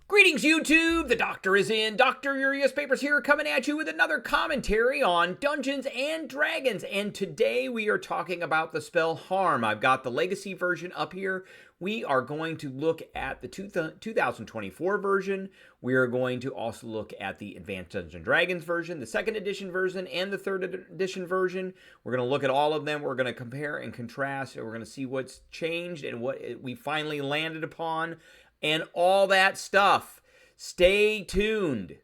Greetings, YouTube! The Doctor is in. Dr. Urias Papers here, coming at you with another commentary on Dungeons and Dragons. And today we are talking about the spell Harm. I've got the Legacy version up here. We are going to look at the 2024 version. We are going to also look at the Advanced Dungeons and Dragons version, the 2nd edition version, and the 3rd edition version. We're going to look at all of them. We're going to compare and contrast, and we're going to see what's changed and what we finally landed upon, and all that stuff. Stay tuned.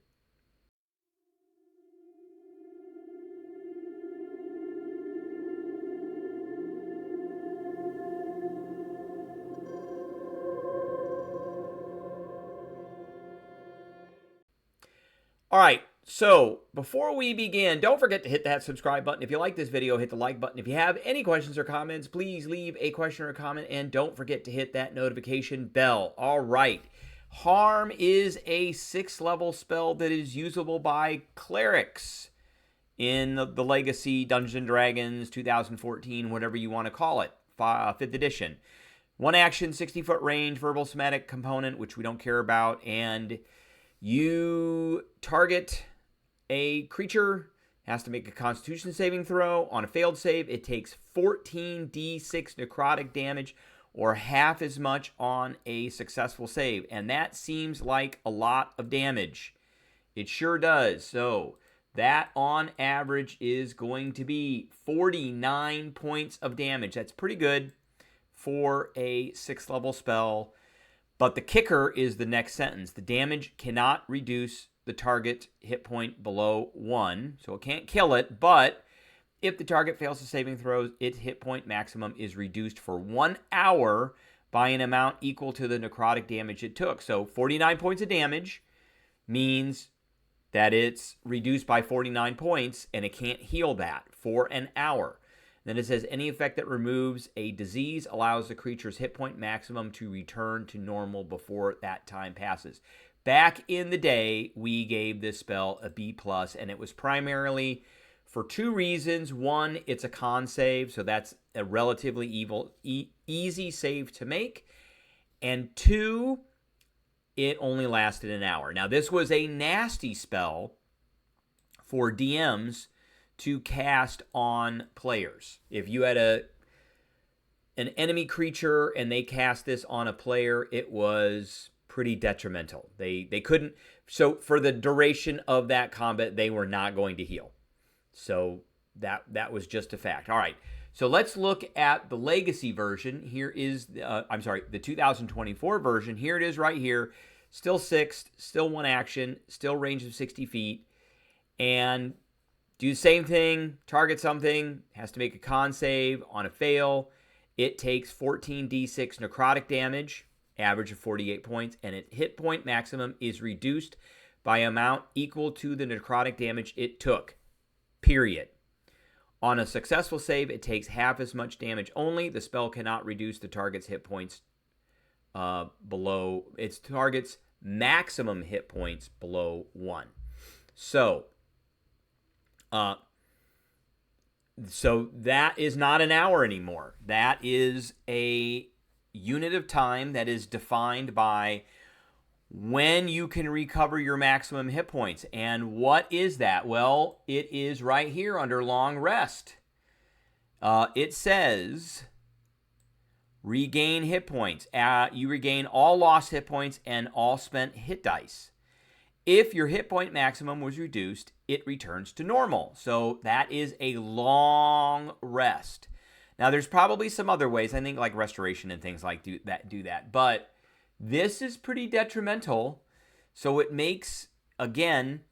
All right, so before we begin, don't forget to hit that subscribe button. If you like this video, hit the like button. If you have any questions or comments, please leave a question or a comment, and don't forget to hit that notification bell. All right. Harm is a 6th level spell that is usable by clerics in the Legacy Dungeons & Dragons 2014, whatever you want to call it, 5th edition. 1 action, 60-foot range, verbal somatic component, which we don't care about, and you target a creature, has to make a Constitution saving throw. On a failed save, it takes 14d6 necrotic damage, or half as much on a successful save. And that seems like a lot of damage. It sure does. So that on average is going to be 49 points of damage. That's pretty good for a 6th level spell. But the kicker is the next sentence. The damage cannot reduce the target hit point below 1. So it can't kill it, but if the target fails the saving throws, its hit point maximum is reduced for 1 hour by an amount equal to the necrotic damage it took. So 49 points of damage means that it's reduced by 49 points, and it can't heal that for an hour. Then it says, any effect that removes a disease allows the creature's hit point maximum to return to normal before that time passes. Back in the day, we gave this spell a B+, and it was primarily for 2 reasons. 1, it's a con save, so that's a relatively easy save to make. And 2, it only lasted an hour. Now, this was a nasty spell for DMs to cast on players. If you had an enemy creature and they cast this on a player, it was pretty detrimental. They couldn't, so for the duration of that combat, they were not going to heal. So that was just a fact. All right, so let's look at the Legacy version. Here is, the 2024 version. Here it is right here. Still 6th, still 1 action, still range of 60 feet. And do the same thing, target something, has to make a con save. On a fail, it takes 14d6 necrotic damage, average of 48 points, and its hit point maximum is reduced by amount equal to the necrotic damage it took. Period. On a successful save, it takes half as much damage only. The spell cannot reduce the target's hit points below its target's maximum hit points below 1. So that is not an hour anymore. That is a unit of time that is defined by when you can recover your maximum hit points. And what is that? Well, it is right here under long rest. It says regain hit points. You regain all lost hit points and all spent hit dice. If your hit point maximum was reduced, it returns to normal. So that is a long rest. Now, there's probably some other ways. I think like restoration and things like do that. But this is pretty detrimental, so it makes, again,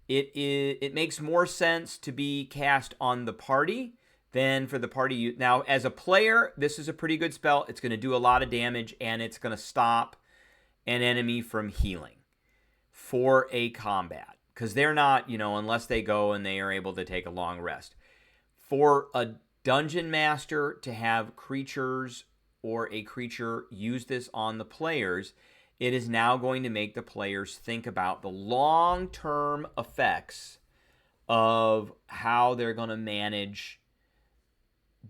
it makes more sense to be cast on the party than for the party. Now, as a player, this is a pretty good spell. It's going to do a lot of damage, and it's going to stop an enemy from healing for a combat, because they're not, unless they go and they are able to take a long rest. For a dungeon master to have creatures or a creature use this on the players, it is now going to make the players think about the long-term effects of how they're going to manage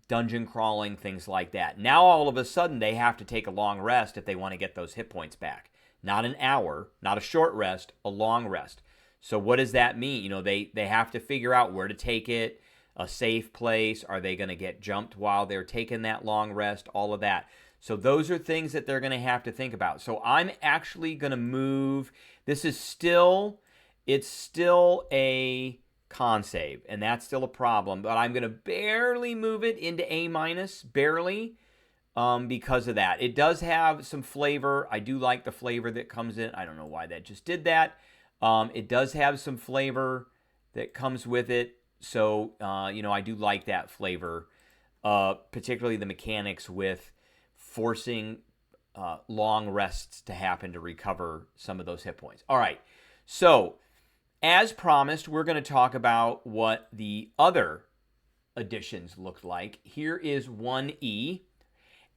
dungeon crawling, things like that. Now, all of a sudden, they have to take a long rest if they want to get those hit points back. not an hour, not a short rest, a long rest. So what does that mean? You know, they have to figure out where to take it, a safe place. Are they going to get jumped while they're taking that long rest? All of that. So those are things that they're going to have to think about. So I'm actually going to move. This is still, it's still a con save, and that's still a problem. But I'm going to barely move it into A minus, barely, because of that. It does have some flavor. I do like the flavor that comes in. I don't know why that just did that. It does have some flavor that comes with it. So, you know, I do like that flavor, particularly the mechanics with forcing long rests to happen to recover some of those hit points. All right. So, as promised, we're going to talk about what the other additions looked like. Here is 1E.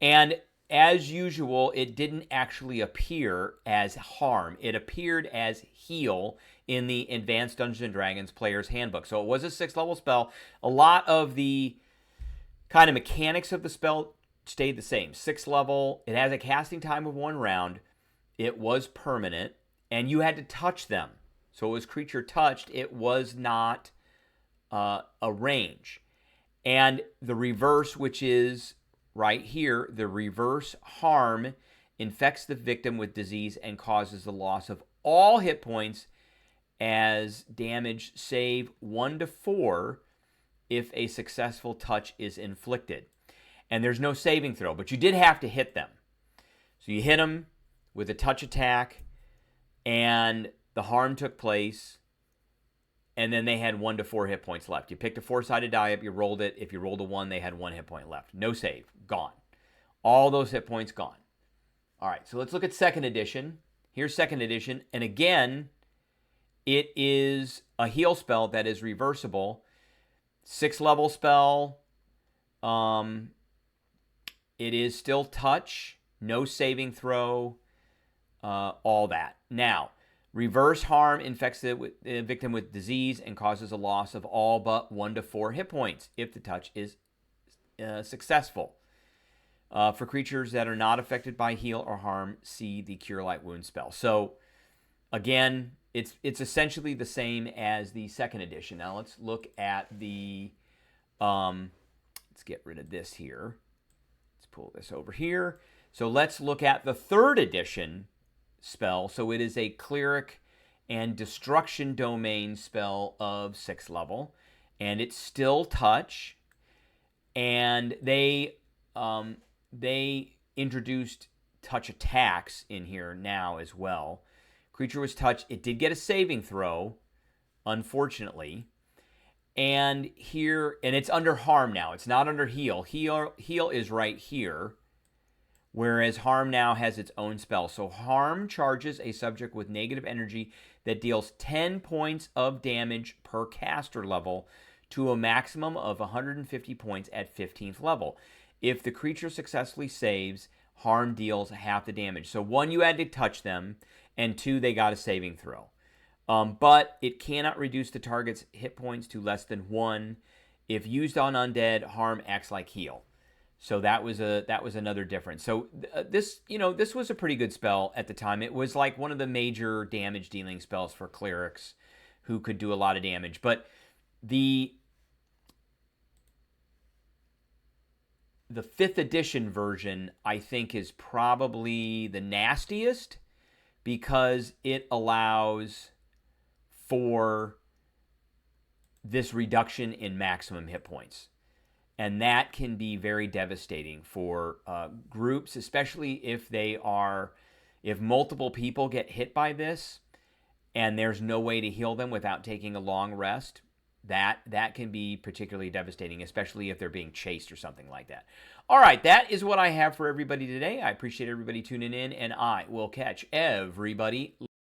And as usual, it didn't actually appear as harm. It appeared as heal in the Advanced Dungeons & Dragons Player's Handbook. So it was a 6th level spell. A lot of the kind of mechanics of the spell stayed the same. 6th level. It has a casting time of 1 round. It was permanent. And you had to touch them. So it was creature touched. It was not a range. And the reverse, which is right here, the reverse harm infects the victim with disease and causes the loss of all hit points as damage, save 1 to 4 if a successful touch is inflicted. And there's no saving throw, but you did have to hit them. So you hit them with a touch attack, and the harm took place, and then they had 1 to 4 hit points left. You picked a 4-sided die up, you rolled it. If you rolled a 1, they had 1 hit point left. No save. Gone. All those hit points gone. All right, so let's look at 2nd edition. Here's 2nd edition. And again, it is a heal spell that is reversible. 6th level spell. It is still touch. No saving throw. All that. Now, reverse harm infects the victim with disease and causes a loss of all but 1 to 4 hit points if the touch is successful. For creatures that are not affected by heal or harm, see the Cure Light Wound spell. So, again, it's essentially the same as the 2nd edition. Now, let's look at the... let's get rid of this here. Let's pull this over here. So, let's look at the 3rd edition spell. So it is a cleric and destruction domain spell of 6th level, and it's still touch. And they introduced touch attacks in here now as well. Creature was touched. It did get a saving throw, unfortunately. And here, and it's under harm now. It's not under heal. Heal is right here. Whereas harm now has its own spell. So harm charges a subject with negative energy that deals 10 points of damage per caster level to a maximum of 150 points at 15th level. If the creature successfully saves, harm deals half the damage. So 1, you had to touch them, and 2, they got a saving throw. But it cannot reduce the target's hit points to less than 1. If used on undead, harm acts like heal. So that was another difference. So this was a pretty good spell at the time. It was like one of the major damage dealing spells for clerics who could do a lot of damage. But the 5th edition version, I think, is probably the nastiest because it allows for this reduction in maximum hit points. And that can be very devastating for groups, especially if multiple people get hit by this and there's no way to heal them without taking a long rest. That can be particularly devastating, especially if they're being chased or something like that. All right, that is what I have for everybody today. I appreciate everybody tuning in, and I will catch everybody